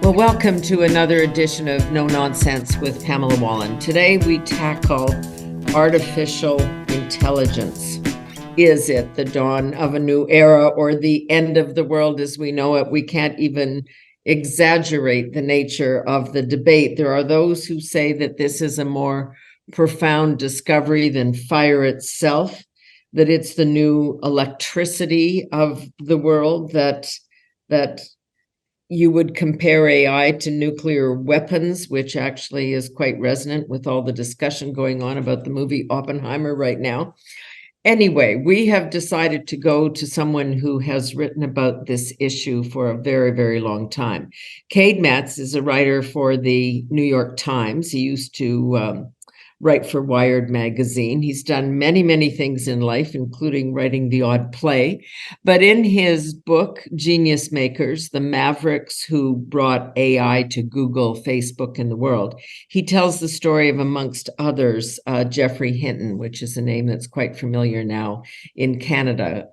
Well, welcome to another edition of No Nonsense with Pamela Wallin. Today we tackle artificial intelligence. Is it the dawn of a new era or the end of the world as we know it? We can't even exaggerate the nature of the debate. There are those who say that this is a more profound discovery than fire itself, that it's the new electricity of the world, that you would compare AI to nuclear weapons, which actually is quite resonant with all the discussion going on about the movie Oppenheimer right now. Anyway, we have decided to go to someone who has written about this issue for a very, very long time. Cade Metzs is a writer for the New York Times. He used to write for Wired magazine. He's done many, many things in life, including writing the odd play. But in his book, Genius Makers, the Mavericks Who Brought AI to Google, Facebook, and the World, he tells the story of, amongst others, Geoffrey Hinton, which is a name that's quite familiar now in Canada,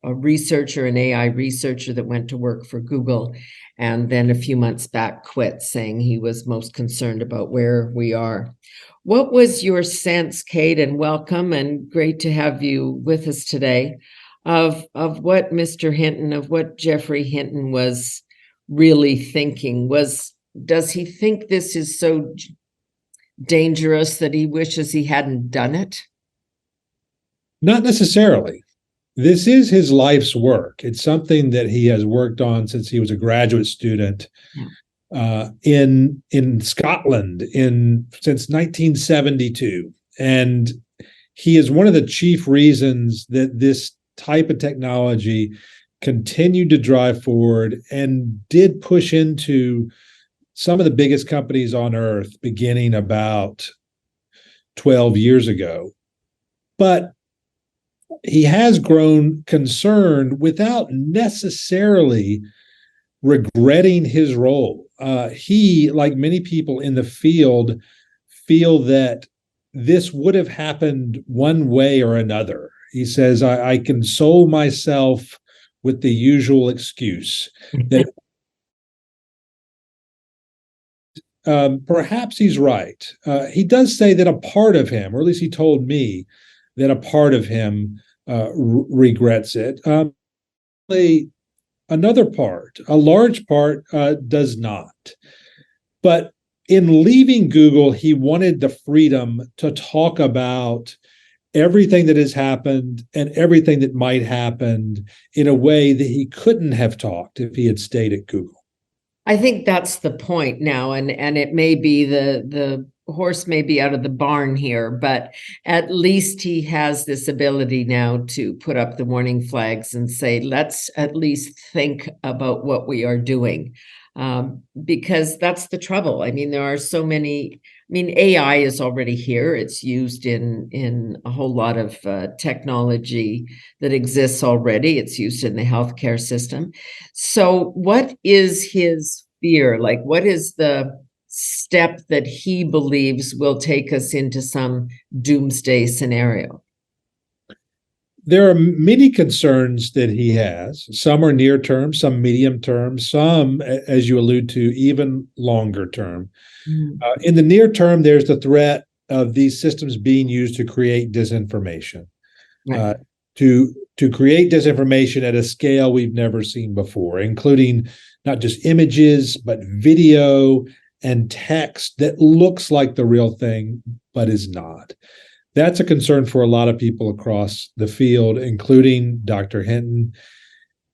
a researcher, an AI researcher that went to work for Google, and then a few months back quit, saying he was most concerned about where we are. What was your sense, Cade, and welcome, and great to have you with us today, of what Mr. Hinton, of what Geoffrey Hinton was really thinking? Does he think this is so dangerous that he wishes he hadn't done it? Not necessarily. This is his life's work. It's something that he has worked on since he was a graduate student. Yeah. In Scotland since 1972. And he is one of the chief reasons that this type of technology continued to drive forward and did push into some of the biggest companies on earth beginning about 12 years ago. But he has grown concerned without necessarily regretting his role. He, like many people in the field, feel that this would have happened one way or another. He says, I console myself with the usual excuse that perhaps he's right. He does say that a part of him, or at least he told me that a part of him regrets it. Another part, a large part, does not. But in leaving Google, he wanted the freedom to talk about everything that has happened and everything that might happen in a way that he couldn't have talked if he had stayed at Google. I think that's the point now, and it may be the horse may be out of the barn here, but at least he has this ability now to put up the warning flags and say, let's at least think about what we are doing, because that's the trouble. I mean, there are so many. I mean, AI is already here. It's used in a whole lot of technology that exists already. It's used in the healthcare system. So what is his fear? Like, what is the step that he believes will take us into some doomsday scenario? There are many concerns that he has. Some are near term, some medium term, some, as you allude to, even longer term. In the near term, there's the threat of these systems being used to create disinformation, right. To create disinformation at a scale we've never seen before, including not just images, but video and text that looks like the real thing, but is not. That's a concern for a lot of people across the field, including Dr. Hinton.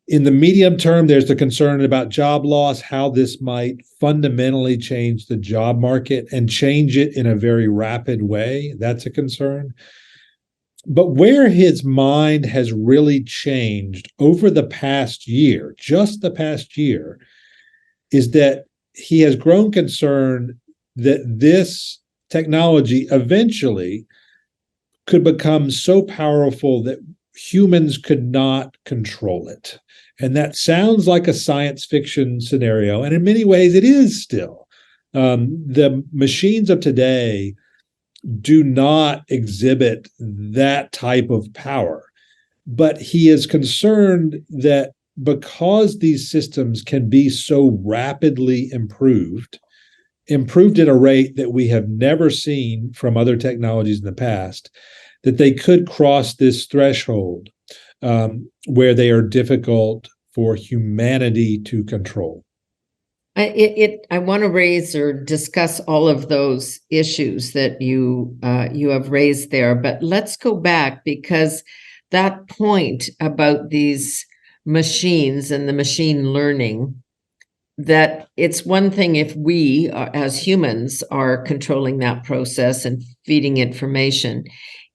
In the medium term, there's the concern about job loss, how this might fundamentally change the job market and change it in a very rapid way. That's a concern. But where his mind has really changed over the past year, just the past year, is that he has grown concerned that this technology eventually could become so powerful that humans could not control it. And that sounds like a science fiction scenario. And in many ways, it is still. The machines of today do not exhibit that type of power. But he is concerned that because these systems can be so rapidly improved at a rate that we have never seen from other technologies in the past, that they could cross this threshold where they are difficult for humanity to control. I want to raise or discuss all of those issues that you have raised there, but let's go back, because that point about these machines and the machine learning, that it's one thing if we as humans are controlling that process and feeding information.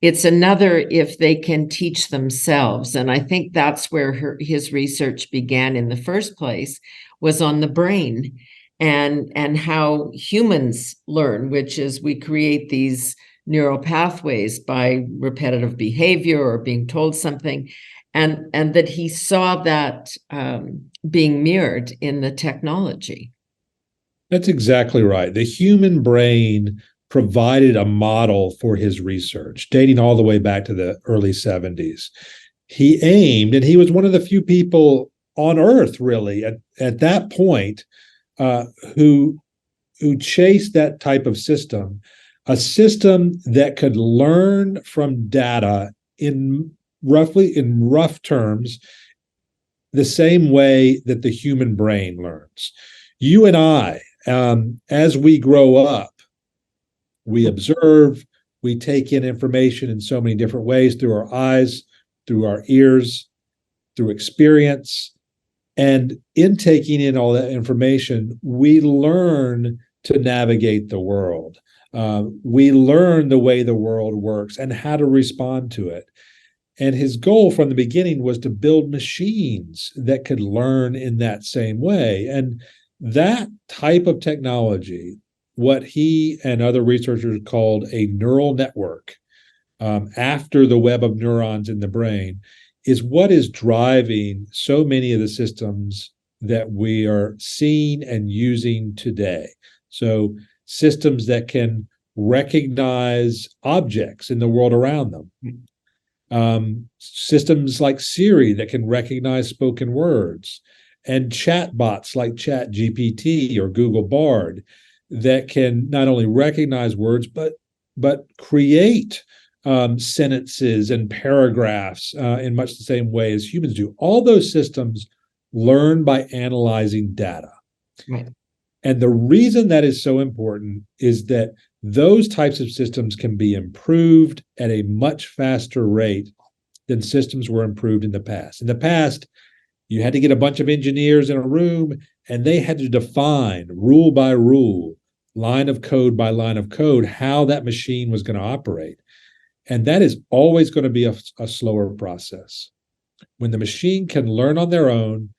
It's another if they can teach themselves. And I think that's where his research began in the first place, was on the brain and how humans learn, which is we create these neural pathways by repetitive behavior or being told something. And that he saw that being mirrored in the technology. That's exactly right. The human brain provided a model for his research, dating all the way back to the early 70s. He aimed, and he was one of the few people on Earth, really, at that point, who chased that type of system, a system that could learn from data in rough terms, the same way that the human brain learns. You and I, as we grow up, we observe, we take in information in so many different ways, through our eyes, through our ears, through experience. And in taking in all that information, we learn to navigate the world. We learn the way the world works and how to respond to it. And his goal from the beginning was to build machines that could learn in that same way. And that type of technology, what he and other researchers called a neural network, after the web of neurons in the brain, is what is driving so many of the systems that we are seeing and using today. So systems that can recognize objects in the world around them. Systems like Siri that can recognize spoken words, and chatbots like ChatGPT or Google Bard that can not only recognize words but create sentences and paragraphs in much the same way as humans do. All those systems learn by analyzing data. Right. And the reason that is so important is that those types of systems can be improved at a much faster rate than systems were improved in the past. In the past, you had to get a bunch of engineers in a room, and they had to define rule by rule, line of code by line of code, how that machine was going to operate. And that is always going to be a slower process. When the machine can learn on their own,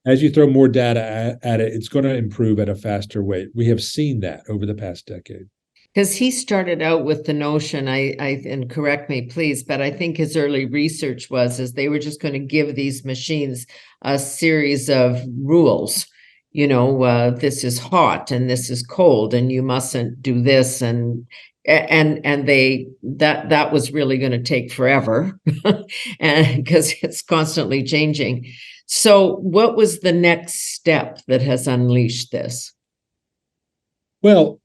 as you throw more data at it, it's going to improve at a faster rate. We have seen that over the past decade. Because he started out with the notion, and correct me, please, but I think his early research is they were just going to give these machines a series of rules. This is hot and this is cold, and you mustn't do this, and that was really going to take forever, and because it's constantly changing. So, what was the next step that has unleashed this? Well,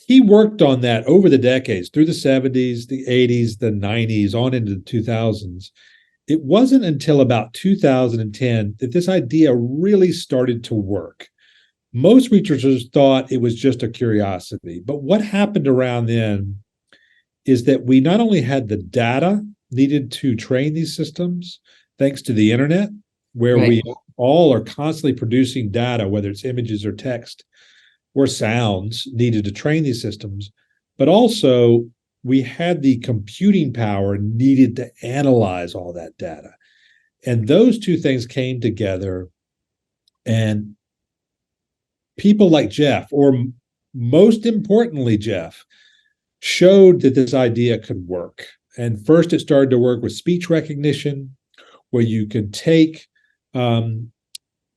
he worked on that over the decades, through the 70s, the 80s, the 90s, on into the 2000s. It wasn't until about 2010 that this idea really started to work. Most researchers thought it was just a curiosity, but what happened around then is that we not only had the data needed to train these systems, thanks to the internet, where we all are constantly producing data, whether it's images or text or sounds needed to train these systems, but also we had the computing power needed to analyze all that data. And those two things came together, and people like Jeff, or most importantly, Jeff, showed that this idea could work. And first it started to work with speech recognition, where you could take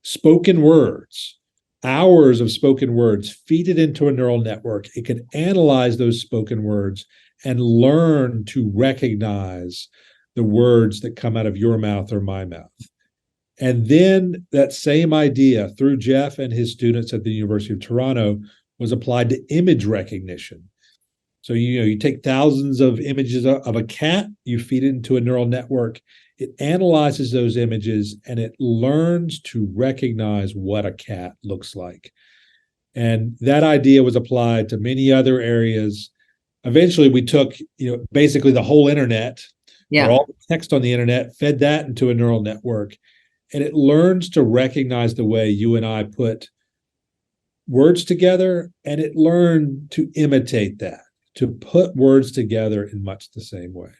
spoken words, hours of spoken words, feed it into a neural network. It could analyze those spoken words and learn to recognize the words that come out of your mouth or my mouth. And then that same idea through Jeff and his students at the University of Toronto was applied to image recognition. So you take thousands of images of a cat, you feed it into a neural network, it analyzes those images, and it learns to recognize what a cat looks like. And that idea was applied to many other areas. Eventually, we took basically the whole internet, or all the text on the internet, fed that into a neural network, and it learns to recognize the way you and I put words together, and it learned to imitate that, to put words together in much the same way.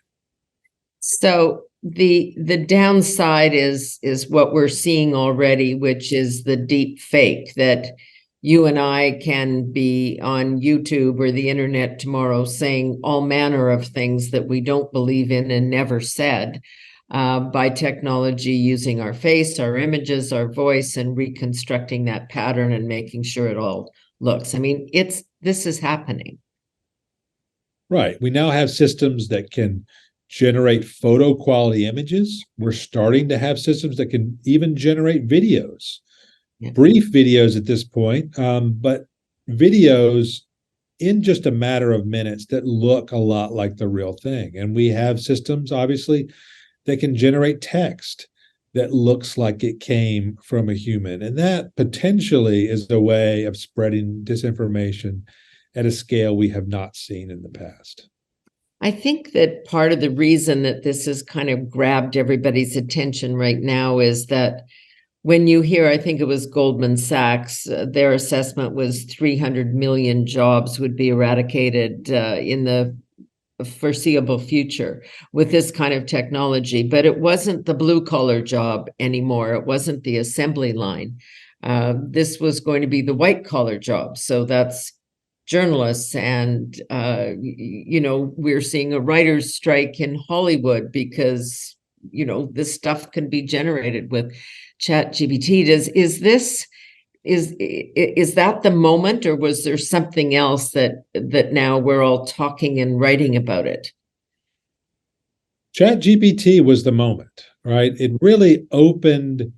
So the downside is what we're seeing already, which is the deep fake, that you and I can be on YouTube or the internet tomorrow saying all manner of things that we don't believe in and never said, by technology using our face, our images, our voice, and reconstructing that pattern and making sure it all looks. I mean, this is happening. Right. We now have systems that can generate photo quality images. We're starting to have systems that can even generate videos, brief videos at this point, but videos in just a matter of minutes that look a lot like the real thing. And we have systems, obviously, that can generate text that looks like it came from a human. And that potentially is a way of spreading disinformation at a scale we have not seen in the past. I think that part of the reason that this has kind of grabbed everybody's attention right now is that when you hear, I think it was Goldman Sachs, their assessment was 300 million jobs would be eradicated in the foreseeable future with this kind of technology. But it wasn't the blue collar job anymore. It wasn't the assembly line. This was going to be the white collar job. So that's journalists. And, we're seeing a writer's strike in Hollywood because, this stuff can be generated with ChatGPT. Is that the moment, or was there something else that now we're all talking and writing about it? ChatGPT was the moment, right? It really opened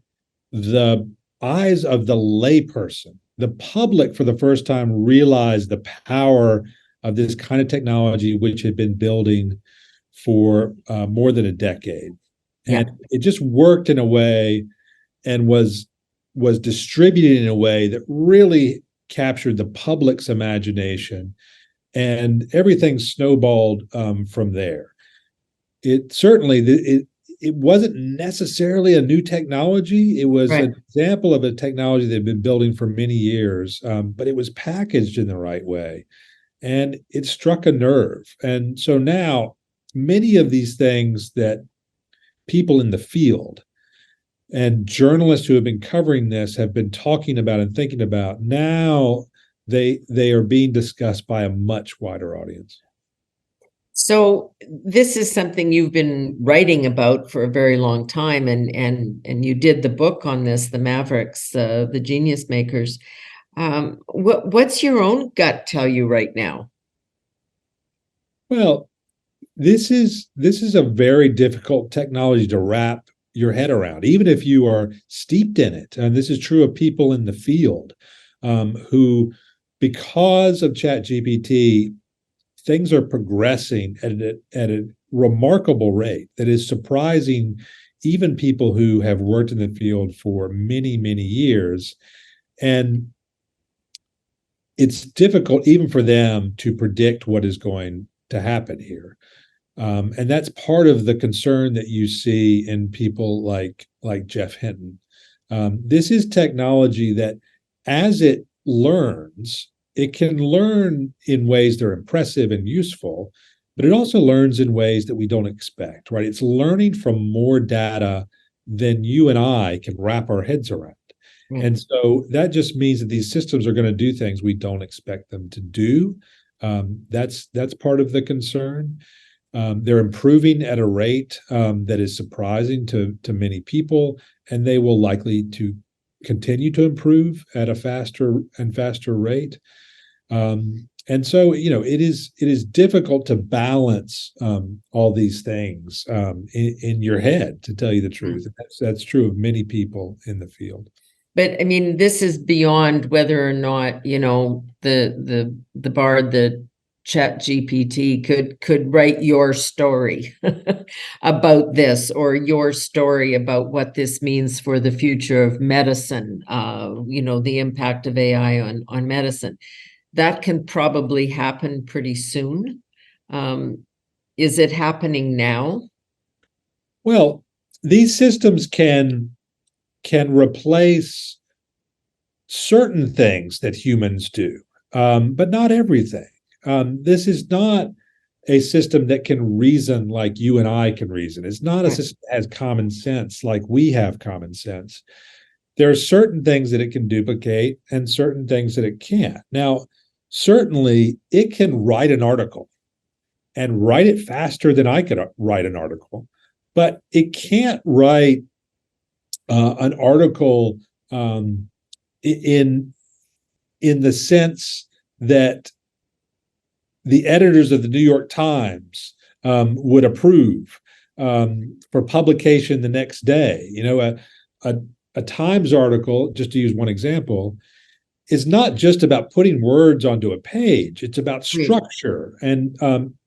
the eyes of the layperson. The public, for the first time, realized the power of this kind of technology, which had been building for more than a decade. And it just worked in a way and was distributed in a way that really captured the public's imagination, and everything snowballed from there. It certainly, it wasn't necessarily a new technology. It was an example of a technology they've been building for many years, but it was packaged in the right way, and it struck a nerve. And so now many of these things that people in the field and journalists who have been covering this have been talking about and thinking about, now they are being discussed by a much wider audience. So this is something you've been writing about for a very long time, and you did the book on this, The Mavericks, the Genius Makers. What's your own gut tell you right now? Well, this is a very difficult technology to wrap your head around, even if you are steeped in it. And this is true of people in the field who, because of ChatGPT, things are progressing at a remarkable rate that is surprising even people who have worked in the field for many, many years. And it's difficult even for them to predict what is going to happen here. And that's part of the concern that you see in people like Jeff Hinton. This is technology that, as it learns, it can learn in ways that are impressive and useful, but it also learns in ways that we don't expect, right? It's learning from more data than you and I can wrap our heads around. And so that just means that these systems are going to do things we don't expect them to do. That's part of the concern. They're improving at a rate that is surprising to many people, and they will likely to continue to improve at a faster and faster rate. And so, it is difficult to balance all these things in your head, to tell you the truth. That's true of many people in the field. But I mean, this is beyond whether or not, the bar, the Chat GPT could write your story about this, or your story about what this means for the future of medicine, the impact of AI on medicine. That can probably happen pretty soon. Is it happening now? Well, these systems can replace certain things that humans do, but not everything. This is not a system that can reason like you and I can reason. It's not a system that has common sense like we have common sense. There are certain things that it can duplicate and certain things that it can't. Now, certainly it can write an article and write it faster than I could write an article, but it can't write an article in the sense that the editors of the New York Times would approve for publication the next day. A Times article, just to use one example, is not just about putting words onto a page. It's about structure, and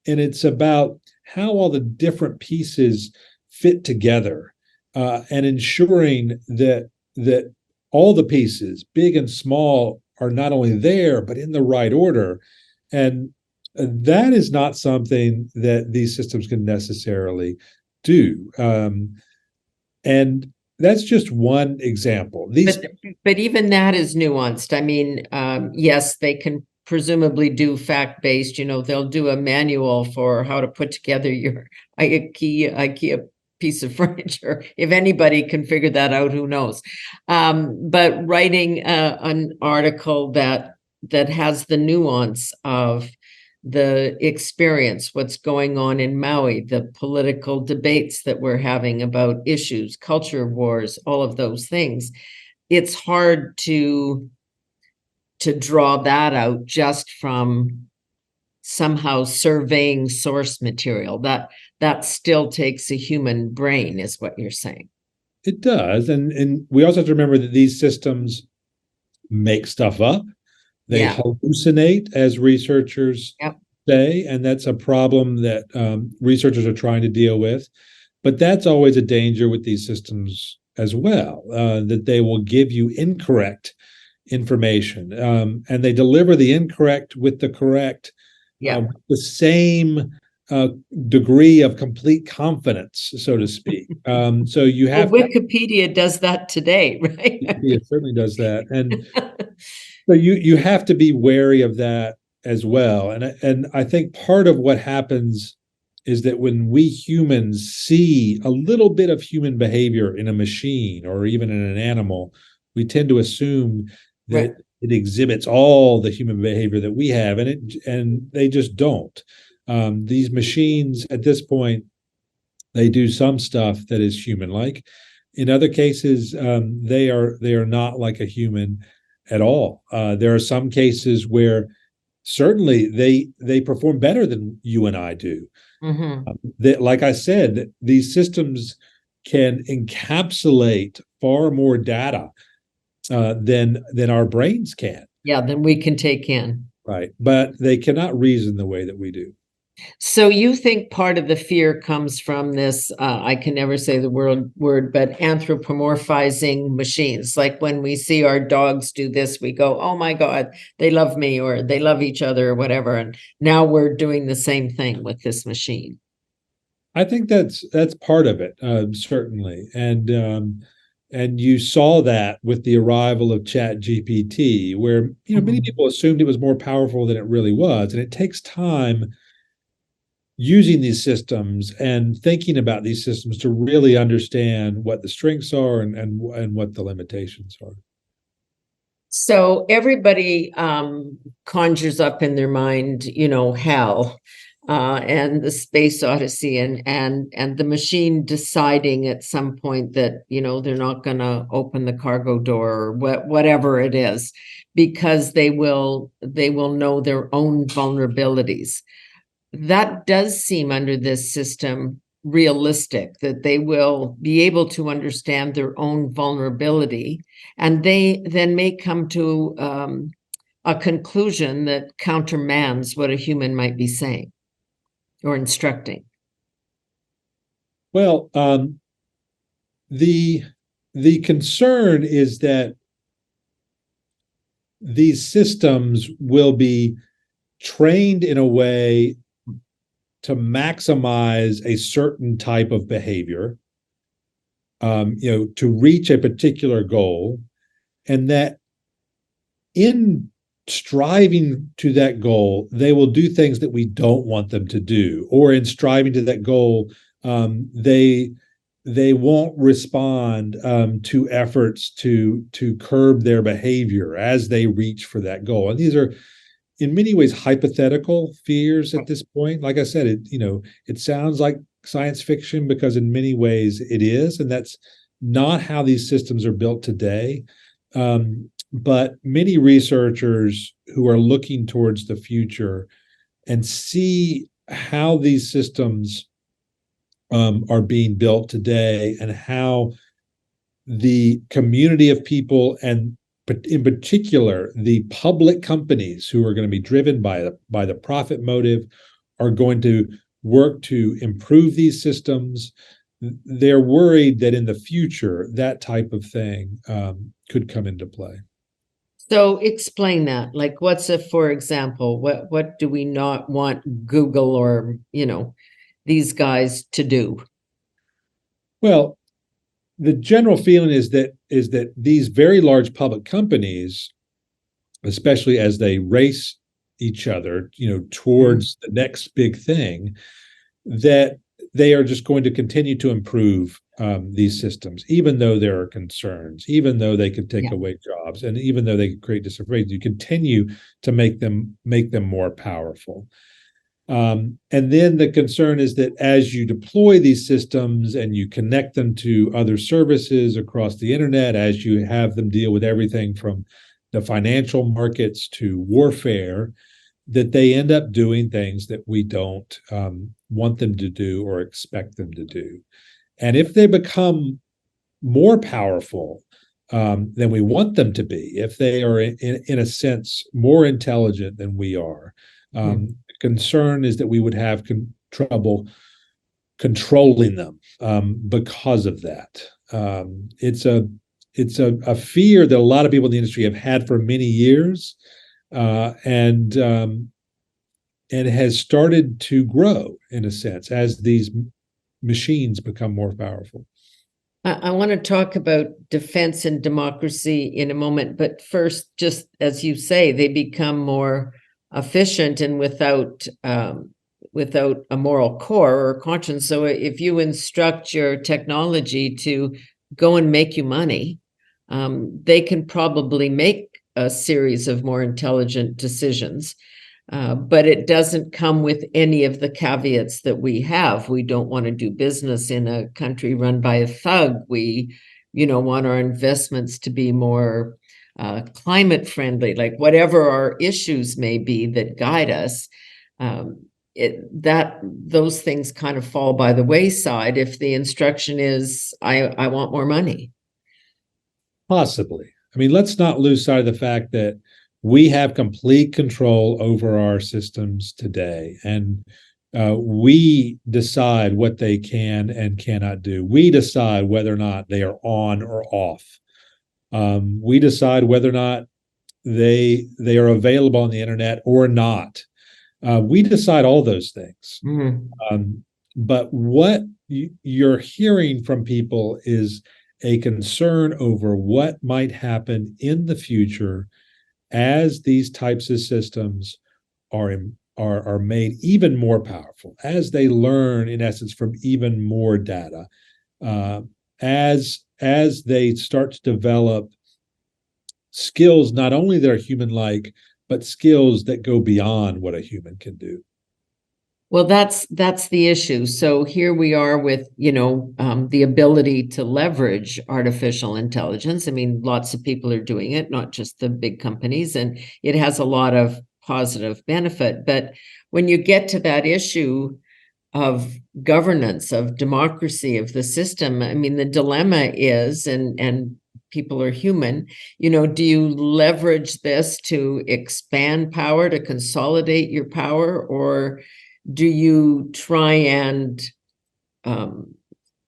it's about how all the different pieces fit together, and ensuring that all the pieces, big and small, are not only there but in the right order. And that is not something that these systems can necessarily do. And that's just one example. But even that is nuanced. I mean, yes, they can presumably do fact-based, they'll do a manual for how to put together your IKEA piece of furniture. If anybody can figure that out, who knows? But writing an article that has the nuance of the experience, what's going on in Maui, the political debates that we're having about issues, culture wars, all of those things. It's hard to draw that out just from somehow surveying source material. That still takes a human brain, is what you're saying. It does. And we also have to remember that these systems make stuff up. They hallucinate, as researchers say, and that's a problem that researchers are trying to deal with. But that's always a danger with these systems as well, that they will give you incorrect information, and they deliver the incorrect with the correct, with the same degree of complete confidence, so to speak. So you have Wikipedia does that today, right? It certainly does that, and so you have to be wary of that as well. And I think part of what happens is that when we humans see a little bit of human behavior in a machine or even in an animal, we tend to assume that it exhibits all the human behavior that we have, and they just don't. These machines at this point, they do some stuff that is human-like. In other cases, they are not like a human at all. There are some cases where certainly they perform better than you and I do. That, like I said, these systems can encapsulate far more data than our brains can. Yeah, than we can take in. Right, but they cannot reason the way that we do. So you think part of the fear comes from this, I can never say the word, but anthropomorphizing machines. Like when we see our dogs do this, we go, oh my God, they love me, or they love each other, or whatever. And now we're doing the same thing with this machine. I think that's part of it, certainly. And you saw that with the arrival of Chat GPT, where many people assumed it was more powerful than it really was. And it takes time using these systems and thinking about these systems to really understand what the strengths are and what the limitations are. So everybody conjures up in their mind, hell. and the Space Odyssey, and the machine deciding at some point that, you know, they're not going to open the cargo door or whatever it is, because they will know their own vulnerabilities. That does seem, under this system, realistic, that they will be able to understand their own vulnerability, and they then may come to a conclusion that countermands what a human might be saying or instructing. Well, the concern is that these systems will be trained in a way to maximize a certain type of behavior, to reach a particular goal, and that in striving to that goal, they will do things that we don't want them to do, or in striving to that goal, they won't respond to efforts to curb their behavior as they reach for that goal. And these are, in many ways, hypothetical fears at this point. Like I said, it sounds like science fiction because in many ways it is, and that's not how these systems are built today. But many researchers who are looking towards the future and see how these systems are being built today, and how the community of people, and in particular the public companies who are going to be driven by the profit motive, are going to work to improve these systems. They're worried that in the future that type of thing could come into play. So explain that. Like, what's a, for example, what do we not want Google or, these guys to do? Well, the general feeling is that these very large public companies, especially as they race each other, towards the next big thing, that they are just going to continue to improve these systems, even though there are concerns, even though they could take away jobs, and even though they could create disadvantage, you continue to make them more powerful. And then the concern is that as you deploy these systems and you connect them to other services across the internet, as you have them deal with everything from the financial markets to warfare, that they end up doing things that we don't want them to do or expect them to do. And if they become more powerful than we want them to be, if they are in a sense more intelligent than we are, the concern is that we would have trouble controlling them because of that. It's a fear that a lot of people in the industry have had for many years, and has started to grow in a sense as these machines become more powerful. I want to talk about defense and democracy in a moment, but first, just as you say, they become more efficient and without a moral core or conscience. So if you instruct your technology to go and make you money, they can probably make a series of more intelligent decisions. But it doesn't come with any of the caveats that we have. We don't want to do business in a country run by a thug. We, want our investments to be more climate friendly, like whatever our issues may be that guide us. Those things kind of fall by the wayside if the instruction is, I want more money. Possibly. I mean, let's not lose sight of the fact that we have complete control over our systems today, and we decide what they can and cannot do. We decide whether or not they are on or off. We decide whether or not they are available on the internet or not. We decide all those things. But what you're hearing from people is a concern over what might happen in the future as these types of systems are made even more powerful, as they learn, in essence, from even more data, as they start to develop skills not only that are human-like, but skills that go beyond what a human can do. Well, that's the issue. So here we are with, the ability to leverage artificial intelligence. I mean, lots of people are doing it, not just the big companies, and it has a lot of positive benefit. But when you get to that issue of governance, of democracy, of the system, I mean, the dilemma is, and people are human, do you leverage this to expand power, to consolidate your power, or do you try and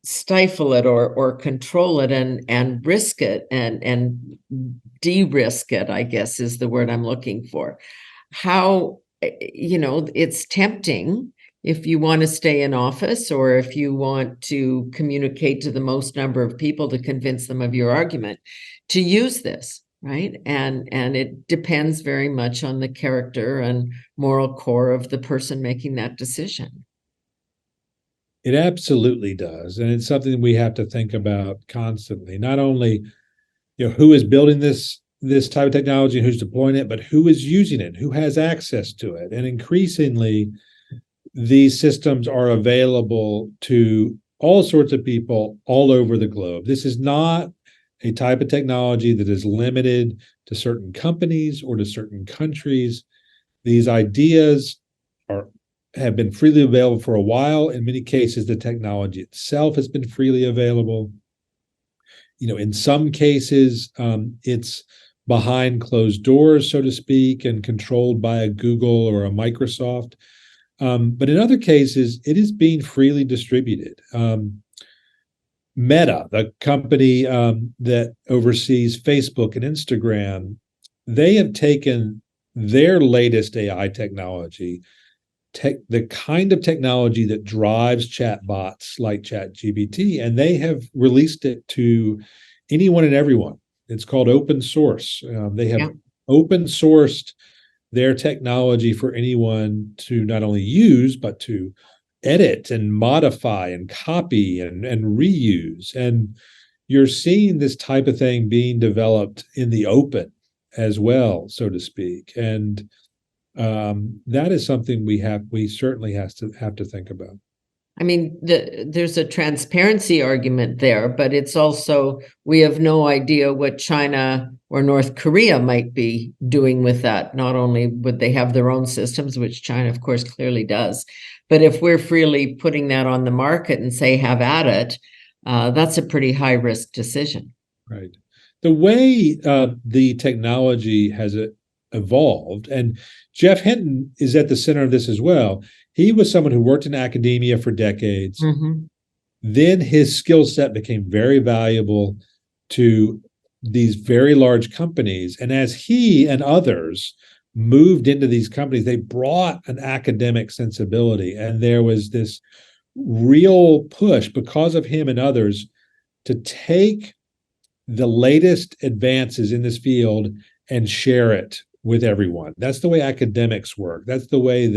stifle it or control it and risk it and de-risk it, I guess is the word I'm looking for. How, it's tempting if you want to stay in office or if you want to communicate to the most number of people to convince them of your argument, to use this, right? And it depends very much on the character and moral core of the person making that decision. It absolutely does. And it's something we have to think about constantly. Not only, who is building this type of technology and who's deploying it, but who is using it, who has access to it. And increasingly, these systems are available to all sorts of people all over the globe. This is not a type of technology that is limited to certain companies or to certain countries. These ideas have been freely available for a while. In many cases, the technology itself has been freely available. In some cases, it's behind closed doors, so to speak, and controlled by a Google or a Microsoft. But in other cases, it is being freely distributed. Meta, the company that oversees Facebook and Instagram, they have taken their latest AI technology, the kind of technology that drives chatbots like ChatGPT, and they have released it to anyone and everyone. It's called open source. They have open sourced their technology for anyone to not only use, but to edit and modify and copy and reuse. And you're seeing this type of thing being developed in the open as well, so to speak. And that is something we certainly have to think about. I mean, there's a transparency argument there, but it's also, we have no idea what China or North Korea might be doing with that. Not only would they have their own systems, which China, of course, clearly does, but if we're freely putting that on the market and say, have at it, that's a pretty high risk decision. Right. The way the technology has evolved, and Jeff Hinton is at the center of this as well. He was someone who worked in academia for decades. Mm-hmm. Then his skill set became very valuable to these very large companies. And as he and others moved into these companies, they brought an academic sensibility. And there was this real push because of him and others to take the latest advances in this field and share it with everyone. That's the way academics work. That's the way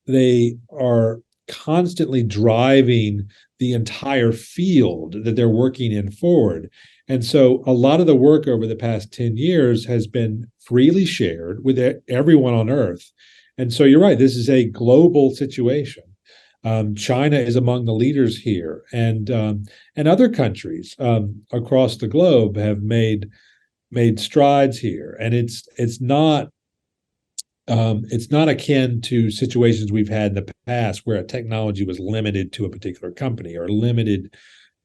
they are constantly driving the entire field that they're working in forward. And so a lot of the work over the past 10 years has been freely shared with everyone on Earth. And so you're right, this is a global situation. China is among the leaders here, and other countries across the globe have made strides here. And it's not akin to situations we've had in the past where a technology was limited to a particular company or limited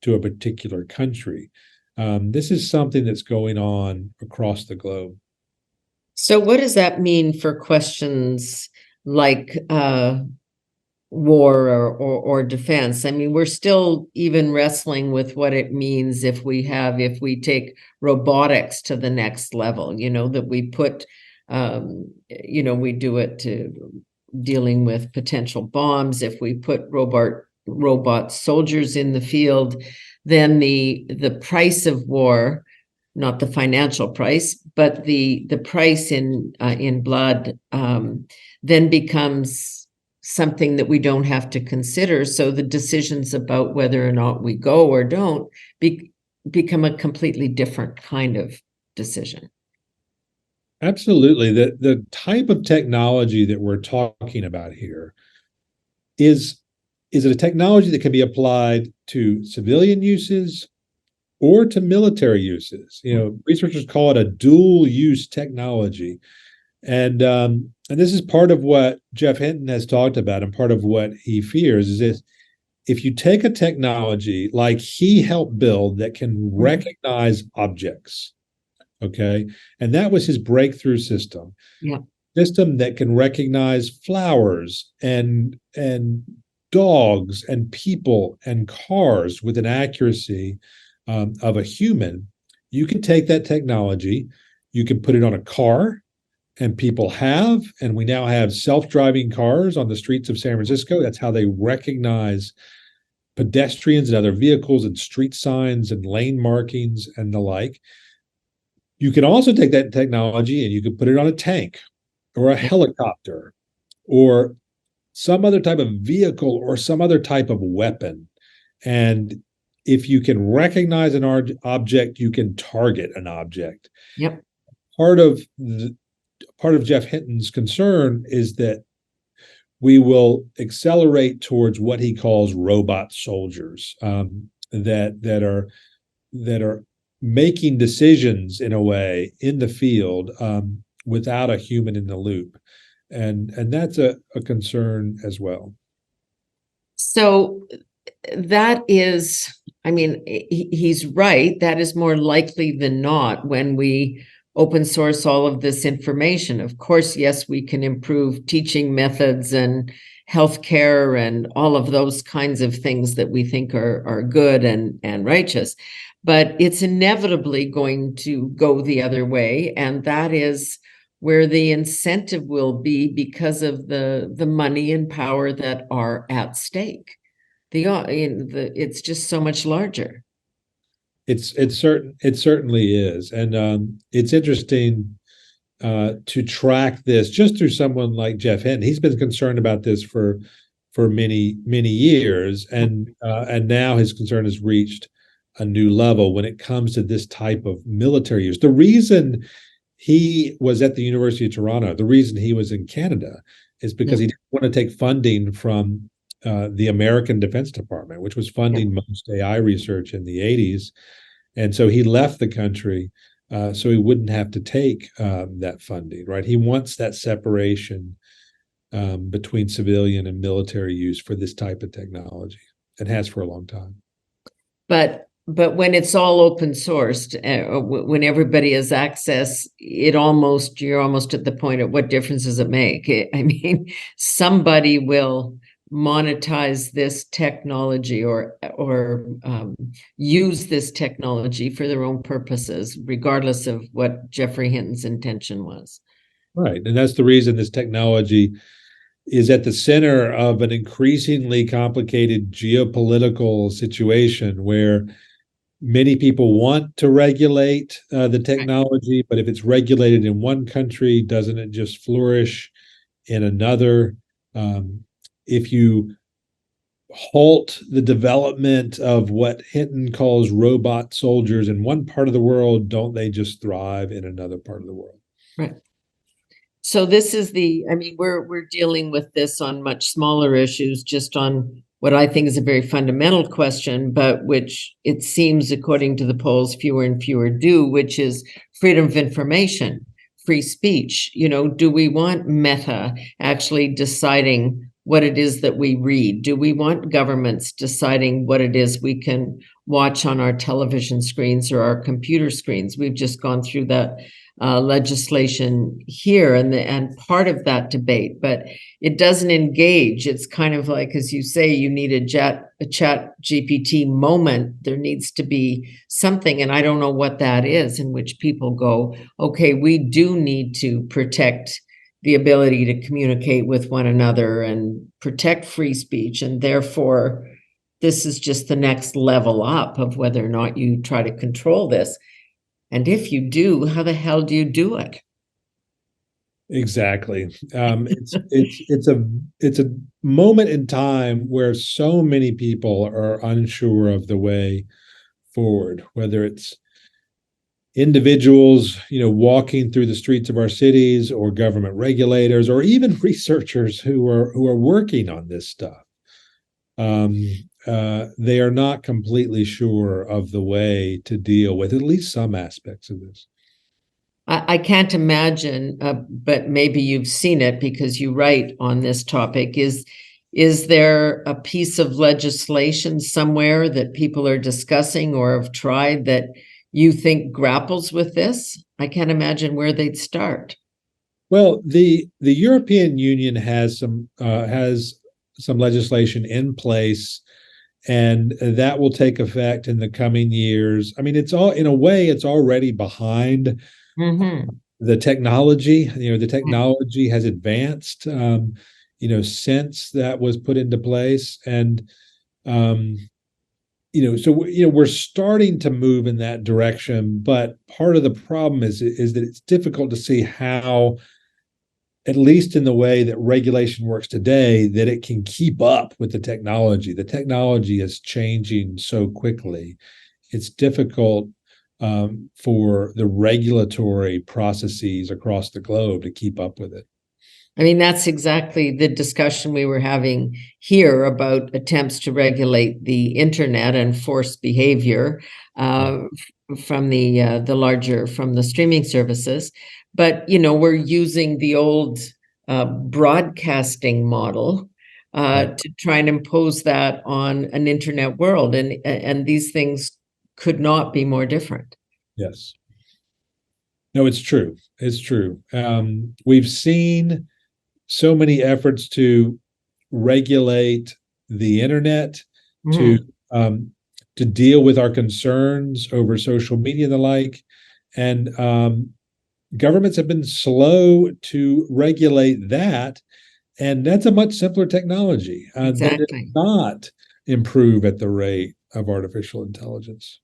to a particular country. This is something that's going on across the globe. So what does that mean for questions like war or defense? I mean, we're still even wrestling with what it means if we take robotics to the next level, that we put we do it to dealing with potential bombs. If we put robot soldiers in the field, then the price of war, not the financial price, but the price in blood, then becomes something that we don't have to consider. So the decisions about whether or not we go or don't become a completely different kind of decision. Absolutely. The type of technology that we're talking about here is it a technology that can be applied to civilian uses or to military uses? Researchers call it a dual use technology. And this is part of what Jeff Hinton has talked about, and part of what he fears is this: if you take a technology like he helped build that can recognize objects, okay, and that was his breakthrough system, system that can recognize flowers and dogs and people and cars with an accuracy of a human. You can take that technology, you can put it on a car, and people have, and we now have self-driving cars on the streets of San Francisco. That's how they recognize pedestrians and other vehicles and street signs and lane markings and the like. You can also take that technology and you can put it on a tank or a helicopter or some other type of vehicle or some other type of weapon. And if you can recognize an object, you can target an object. Yep. Part of Jeff Hinton's concern is that we will accelerate towards what he calls robot soldiers, that are making decisions in a way in the field without a human in the loop, and that's a concern as well. So that is, I mean, he's right. That is more likely than not when we open source all of this information. Of course, yes, we can improve teaching methods and healthcare and all of those kinds of things that we think are good and righteous, but it's inevitably going to go the other way, and that is where the incentive will be because of the money and power that are at stake. It's just so much larger. It certainly is, and it's interesting to track this just through someone like Jeff Hinton. He's been concerned about this for many years, and now his concern has reached a new level when it comes to this type of military use. The reason he was at the University of Toronto, the reason he was in Canada, is because he didn't want to take funding from the American Defense Department, which was funding most AI research in the 80s. And so he left the country so he wouldn't have to take that funding, right? He wants that separation between civilian and military use for this type of technology, and has for a long time. But when it's all open sourced, when everybody has access, you're almost at the point of what difference does it make? I mean, somebody will monetize this technology or use this technology for their own purposes, regardless of what Jeffrey Hinton's intention was. Right. And that's the reason this technology is at the center of an increasingly complicated geopolitical situation where many people want to regulate the technology, but if it's regulated in one country, doesn't it just flourish in another? If you halt the development of what Hinton calls robot soldiers in one part of the world, don't they just thrive in another part of the world? Right. So this is we're dealing with this on much smaller issues, just on what I think is a very fundamental question, but which it seems, according to the polls, fewer and fewer do, which is freedom of information, free speech. Do we want Meta actually deciding what it is that we read? Do we want governments deciding what it is we can watch on our television screens or our computer screens? We've just gone through that legislation here and part of that debate, but it doesn't engage. It's kind of like, as you say, you need a chat GPT moment. There needs to be something, and I don't know what that is, in which people go, okay, we do need to protect the ability to communicate with one another and protect free speech, and therefore this is just the next level up of whether or not you try to control this. And if you do, how the hell do you do it? Exactly. It's a moment in time where so many people are unsure of the way forward, whether it's individuals, walking through the streets of our cities, or government regulators, or even researchers who are working on this stuff. they are not completely sure of the way to deal with at least some aspects of this. I can't imagine, but maybe you've seen it because you write on this topic. Is there a piece of legislation somewhere that people are discussing or have tried that you think grapples with this? I can't imagine where they'd start. Well, the European Union has some legislation in place, and that will take effect in the coming years. I mean, it's all in a way, it's already behind the technology. The technology has advanced, since that was put into place, and um, we're starting to move in that direction. But part of the problem is that it's difficult to see how, at least in the way that regulation works today, that it can keep up with the technology. The technology is changing so quickly. It's difficult for the regulatory processes across the globe to keep up with it. I mean, that's exactly the discussion we were having here about attempts to regulate the internet and force behavior from the streaming services. But, we're using the old broadcasting model to try and impose that on an internet world. And these things could not be more different. Yes. No, it's true. It's true. We've seen so many efforts to regulate the internet, to deal with our concerns over social media and the like. And governments have been slow to regulate that. And that's a much simpler technology that does not improve at the rate of artificial intelligence.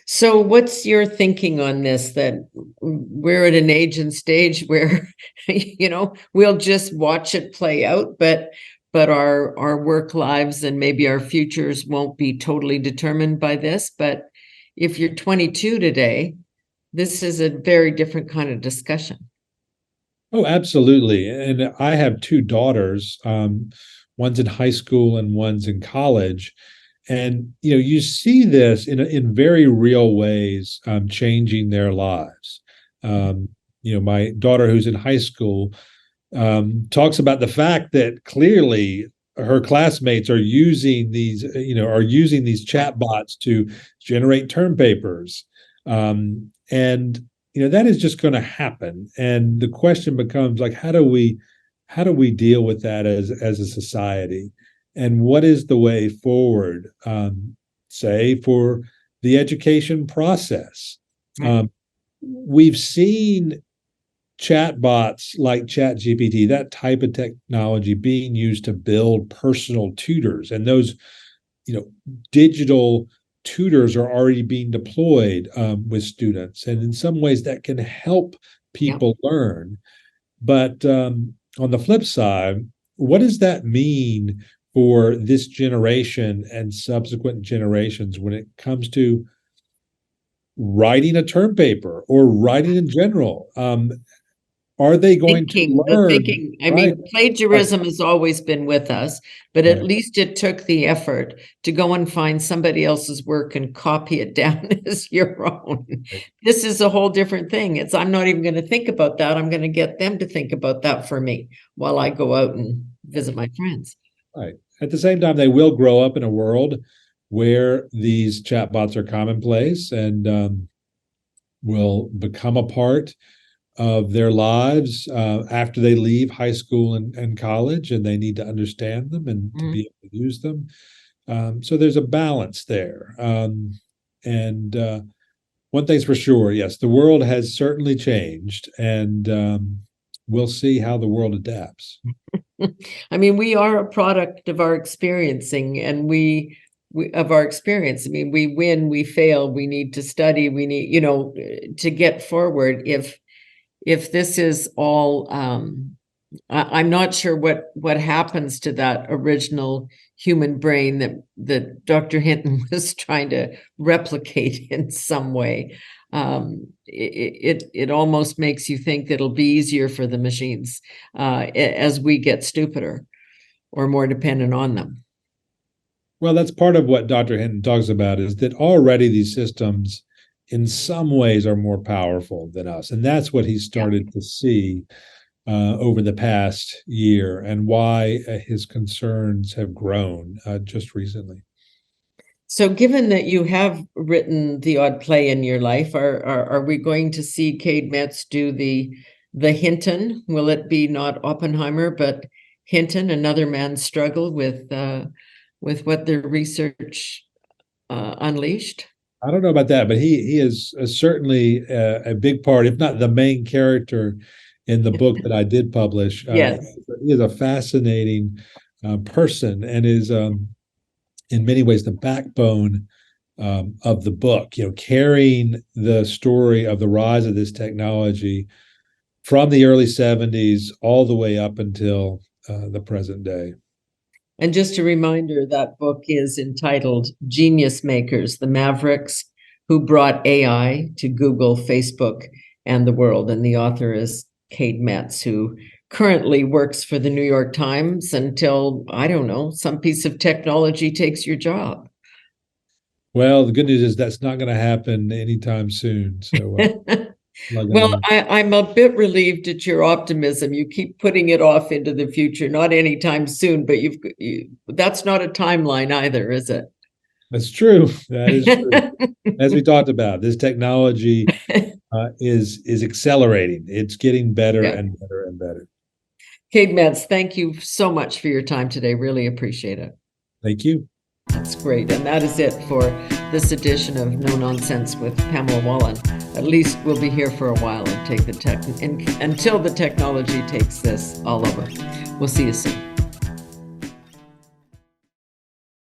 So what's your thinking on this, that we're at an age and stage where, we'll just watch it play out, but our work lives and maybe our futures won't be totally determined by this. But if you're 22 today, this is a very different kind of discussion. Oh, absolutely. And I have two daughters. One's in high school and one's in college. And you see this in very real ways, changing their lives. My daughter, who's in high school, talks about the fact that clearly her classmates are using these chatbots to generate term papers, and that is just going to happen. And the question becomes, like, how do we deal with that as a society? And what is the way forward, say, for the education process? We've seen chatbots like ChatGPT, that type of technology, being used to build personal tutors. And those, digital tutors are already being deployed with students. And in some ways that can help people learn. But on the flip side, what does that mean for this generation and subsequent generations when it comes to writing a term paper or writing in general? Are they going to learn? I mean, plagiarism has always been with us, but at least it took the effort to go and find somebody else's work and copy it down as your own. This is a whole different thing. I'm not even going to think about that. I'm going to get them to think about that for me while I go out and visit my friends. Right. At the same time, they will grow up in a world where these chatbots are commonplace and will become a part of their lives after they leave high school and college, and they need to understand them and to be able to use them. So there's a balance there. And one thing's for sure, yes, the world has certainly changed, and we'll see how the world adapts. I mean, we are a product of our experiencing, and we of our experience. I mean, we win, we fail, we need to study, we need, to get forward. If this is all, I'm not sure what happens to that original human brain that Dr. Hinton was trying to replicate in some way. It almost makes you think that it'll be easier for the machines as we get stupider or more dependent on them. Well, that's part of what Dr. Hinton talks about, is that already these systems in some ways are more powerful than us. And that's what he started to see over the past year, and why his concerns have grown just recently. So given that you have written the odd play in your life, are we going to see Cade Metzs do the Hinton? Will it be not Oppenheimer, but Hinton, another man's struggle with what their research unleashed? I don't know about that, but he is certainly a big part, if not the main character, in the book that I did publish. Yes. He is a fascinating person, and is in many ways the backbone of the book. You know, carrying the story of the rise of this technology from the early '70s all the way up until the present day. And just a reminder, that book is entitled Genius Makers, the Mavericks Who Brought AI to Google, Facebook, and the World. And the author is Cade Metzs, who currently works for the New York Times until, I don't know, some piece of technology takes your job. Well, the good news is that's not going to happen anytime soon. So, Well, I'm a bit relieved at your optimism. You keep putting it off into the future, not anytime soon, but that's not a timeline either, is it? that's true. That is true. As we talked about, this technology is accelerating. It's getting better Yeah. and better and better. Cade Metzs, thank you so much for your time today. Really appreciate it. Thank you. That's great. And that is it for this edition of No Nonsense with Pamela Wallin. At least we'll be here for a while and until the technology takes this all over. We'll see you soon.